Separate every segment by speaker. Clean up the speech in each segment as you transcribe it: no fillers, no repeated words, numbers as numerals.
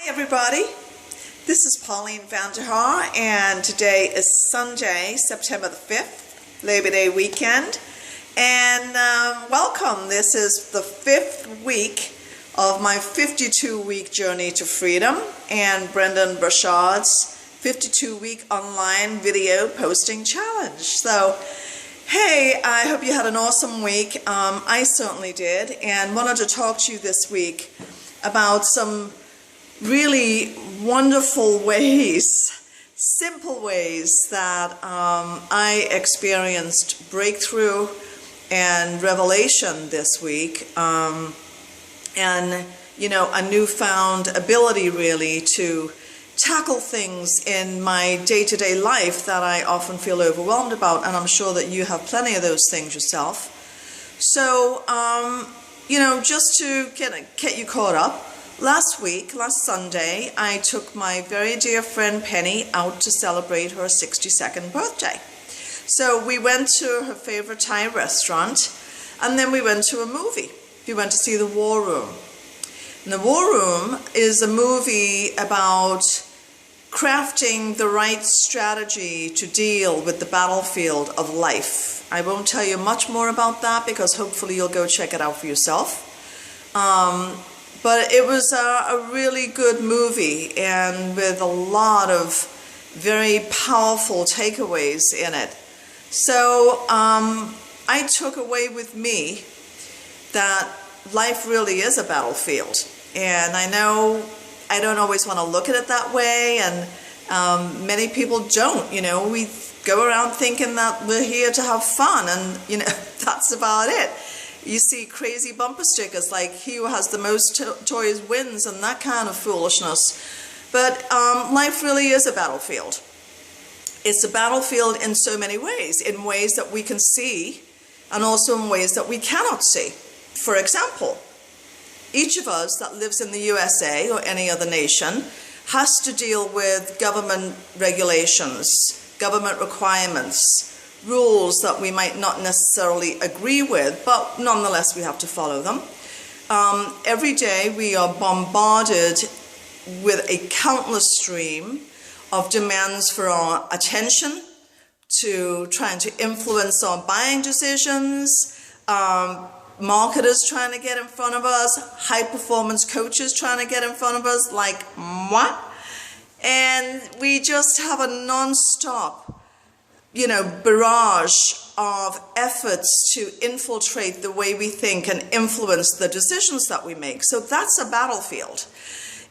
Speaker 1: Hi everybody, this is Pauline Vanderhaar and today is Sunday, September the 5th, Labor Day weekend, and welcome. This is the 5th week of my 52-week journey to freedom and Brendan Burchard's 52-week online video posting challenge. So hey, I hope you had an awesome week. I certainly did, and wanted to talk to you this week about some really wonderful ways, simple ways that I experienced breakthrough and revelation this week, and a newfound ability really to tackle things in my day-to-day life that I often feel overwhelmed about, and I'm sure that you have plenty of those things yourself. So just to get you caught up, last Sunday, I took my very dear friend Penny out to celebrate her 62nd birthday. So we went to her favorite Thai restaurant, and then we went to a movie. We went to see The War Room. And The War Room is a movie about crafting the right strategy to deal with the battlefield of life. I won't tell you much more about that because hopefully you'll go check it out for yourself. But it was a really good movie and with a lot of very powerful takeaways in it. So I took away with me that life really is a battlefield. And I know I don't always want to look at it that way, and many people don't. We go around thinking that we're here to have fun, and that's about it. You see crazy bumper stickers like "he who has the most toys wins" and that kind of foolishness. But life really is a battlefield. It's a battlefield in so many ways, in ways that we can see and also in ways that we cannot see. For example, each of us that lives in the USA or any other nation has to deal with government regulations, government requirements, rules that we might not necessarily agree with, but nonetheless we have to follow them. Every day we are bombarded with a countless stream of demands for our attention, to trying to influence our buying decisions, marketers trying to get in front of us, high-performance coaches trying to get in front of us, like what? And we just have a non-stop barrage of efforts to infiltrate the way we think and influence the decisions that we make. So that's a battlefield.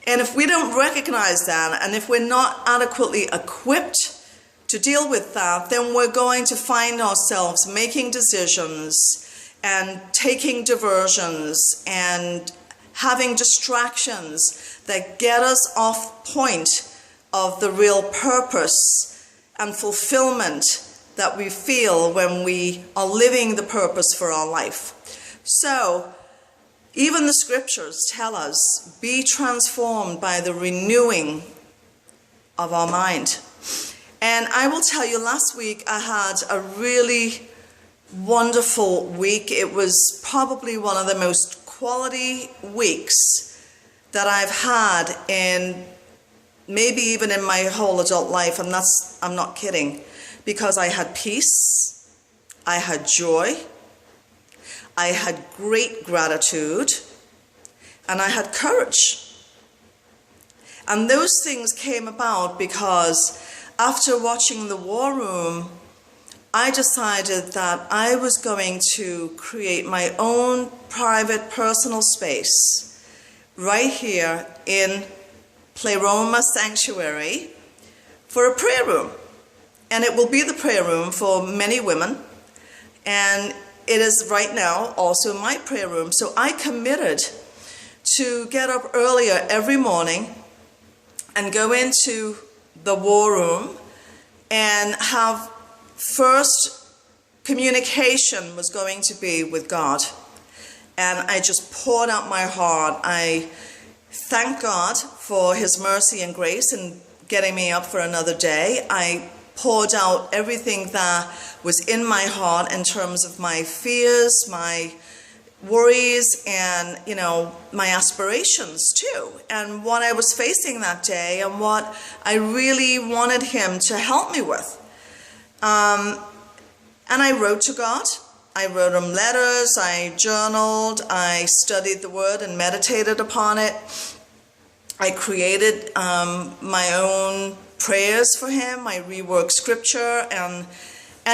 Speaker 1: And if we don't recognize that, and if we're not adequately equipped to deal with that, then we're going to find ourselves making decisions and taking diversions and having distractions that get us off point of the real purpose and fulfillment that we feel when we are living the purpose for our life. So, even the scriptures tell us, be transformed by the renewing of our mind. And I will tell you, last week I had a really wonderful week. It was probably one of the most quality weeks that I've had in maybe even in my whole adult life, and I'm not kidding, because I had peace, I had joy, I had great gratitude, and I had courage. And those things came about because after watching The War Room, I decided that I was going to create my own private personal space right here in Pleroma Sanctuary for a prayer room. And it will be the prayer room for many women, and it is right now also my prayer room. So I committed to get up earlier every morning and go into the War Room and have first communication was going to be with God. And I just poured out my heart. I thank God for His mercy and grace in getting me up for another day. I poured out everything that was in my heart in terms of my fears, my worries and, my aspirations too, and what I was facing that day and what I really wanted him to help me with. And I wrote to God. I wrote him letters, I journaled, I studied the word and meditated upon it. I created my own prayers for him. I reworked scripture, and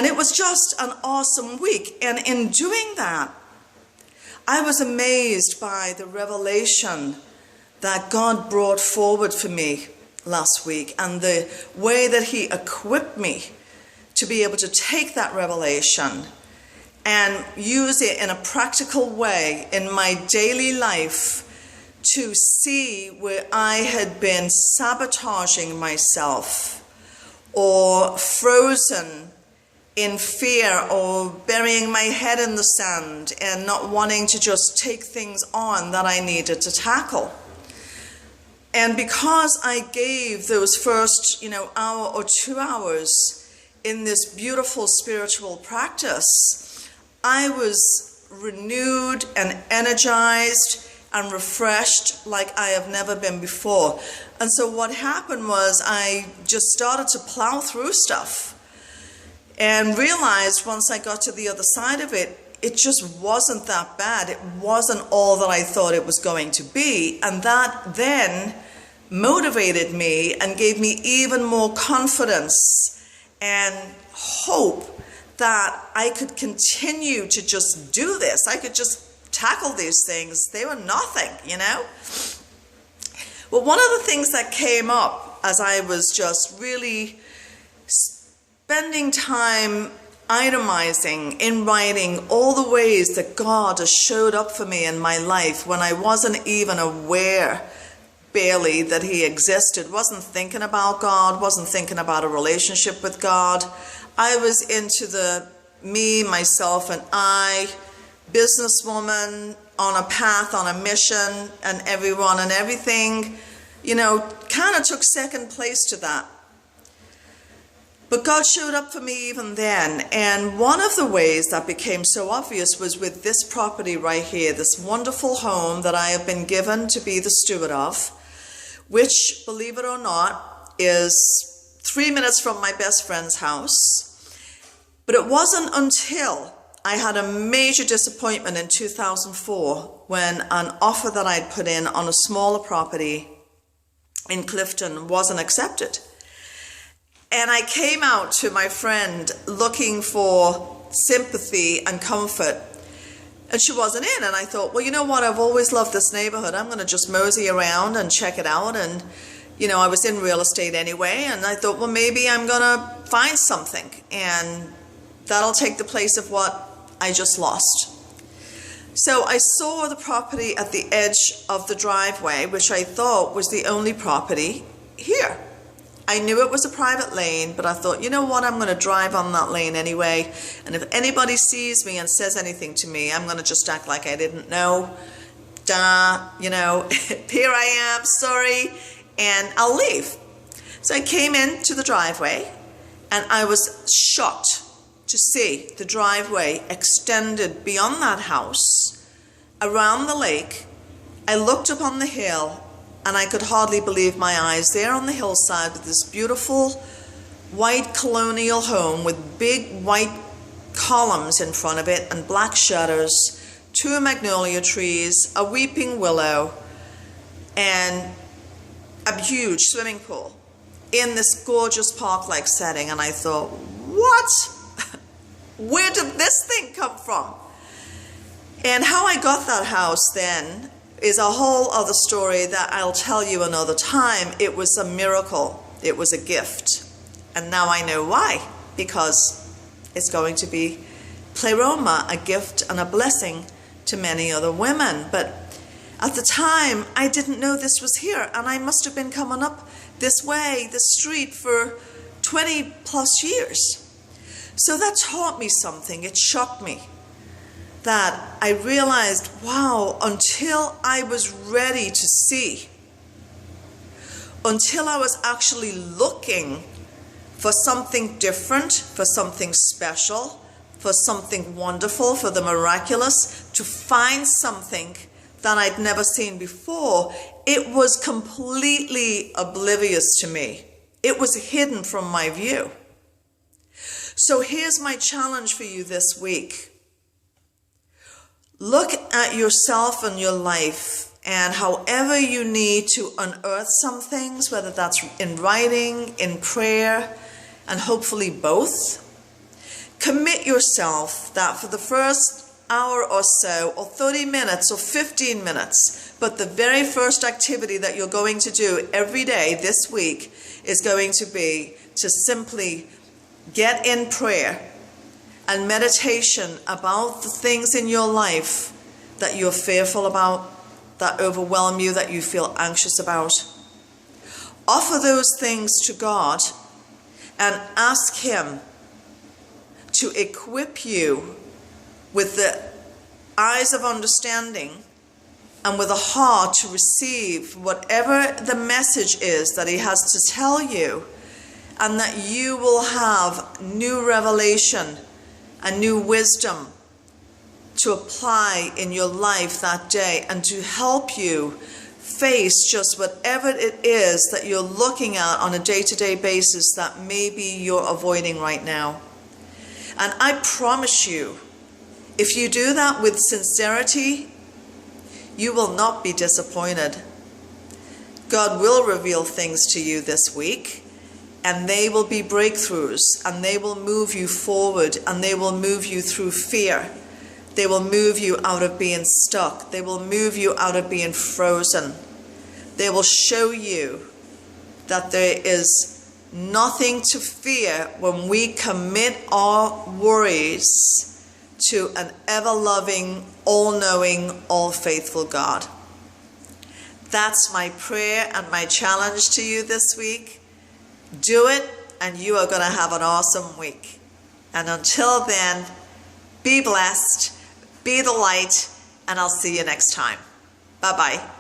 Speaker 1: it was just an awesome week. And in doing that, I was amazed by the revelation that God brought forward for me last week, and the way that he equipped me to be able to take that revelation and use it in a practical way in my daily life to see where I had been sabotaging myself or frozen in fear or burying my head in the sand and not wanting to just take things on that I needed to tackle. And because I gave those first, hour or 2 hours in this beautiful spiritual practice, I was renewed and energized and refreshed like I have never been before. And so what happened was I just started to plow through stuff and realized once I got to the other side of it, it just wasn't that bad. It wasn't all that I thought it was going to be. And that then motivated me and gave me even more confidence and hope that I could continue to just do this. I could just tackle these things. They were nothing, Well, one of the things that came up as I was just really spending time itemizing in writing all the ways that God has showed up for me in my life when I wasn't even aware barely that he existed, wasn't thinking about God, wasn't thinking about a relationship with God. I was into the me, myself, and I, businesswoman on a path, on a mission, and everyone and everything, kind of took second place to that. But God showed up for me even then. And one of the ways that became so obvious was with this property right here, this wonderful home that I have been given to be the steward of, which, believe it or not, is 3 minutes from my best friend's house. But it wasn't until I had a major disappointment in 2004 when an offer that I'd put in on a smaller property in Clifton wasn't accepted. And I came out to my friend looking for sympathy and comfort, and she wasn't in. And I thought, well, you know what? I've always loved this neighborhood. I'm going to just mosey around and check it out. And, I was in real estate anyway. And I thought, well, maybe I'm going to find something, and that'll take the place of what I just lost. So I saw the property at the edge of the driveway, which I thought was the only property here. I knew it was a private lane, but I thought, you know what, I'm going to drive on that lane anyway. And if anybody sees me and says anything to me, I'm going to just act like I didn't know. Here I am, sorry, and I'll leave. So I came into the driveway, and I was shocked to see the driveway extended beyond that house, around the lake. I looked up on the hill, and I could hardly believe my eyes. There on the hillside with this beautiful white colonial home with big white columns in front of it and black shutters, 2 magnolia trees, a weeping willow, and a huge swimming pool in this gorgeous park-like setting. And I thought, what? Where did this thing come from? And how I got that house then is a whole other story that I'll tell you another time. It was a miracle. It was a gift. And now I know why. Because it's going to be pleroma, a gift and a blessing to many other women. But at the time, I didn't know this was here. And I must have been coming up this way, this street, for 20 plus years. So that taught me something. It shocked me. That I realized, wow, until I was ready to see, until I was actually looking for something different, for something special, for something wonderful, for the miraculous, to find something that I'd never seen before, it was completely oblivious to me. It was hidden from my view. So here's my challenge for you this week. Look at yourself and your life, and however you need to unearth some things, whether that's in writing, in prayer, and hopefully both, commit yourself that for the first hour or so, or 30 minutes, or 15 minutes, but the very first activity that you're going to do every day this week is going to be to simply get in prayer and meditation about the things in your life that you're fearful about, that overwhelm you, that you feel anxious about. Offer those things to God and ask Him to equip you with the eyes of understanding and with a heart to receive whatever the message is that He has to tell you, and that you will have new revelation and new wisdom to apply in your life that day, and to help you face just whatever it is that you're looking at on a day-to-day basis that maybe you're avoiding right now. And I promise you, if you do that with sincerity, you will not be disappointed. God will reveal things to you this week, and they will be breakthroughs, and they will move you forward, and they will move you through fear. They will move you out of being stuck. They will move you out of being frozen. They will show you that there is nothing to fear when we commit our worries to an ever-loving, all-knowing, all-faithful God. That's my prayer and my challenge to you this week. Do it, and you are going to have an awesome week. And until then, be blessed, be the light, and I'll see you next time. Bye-bye.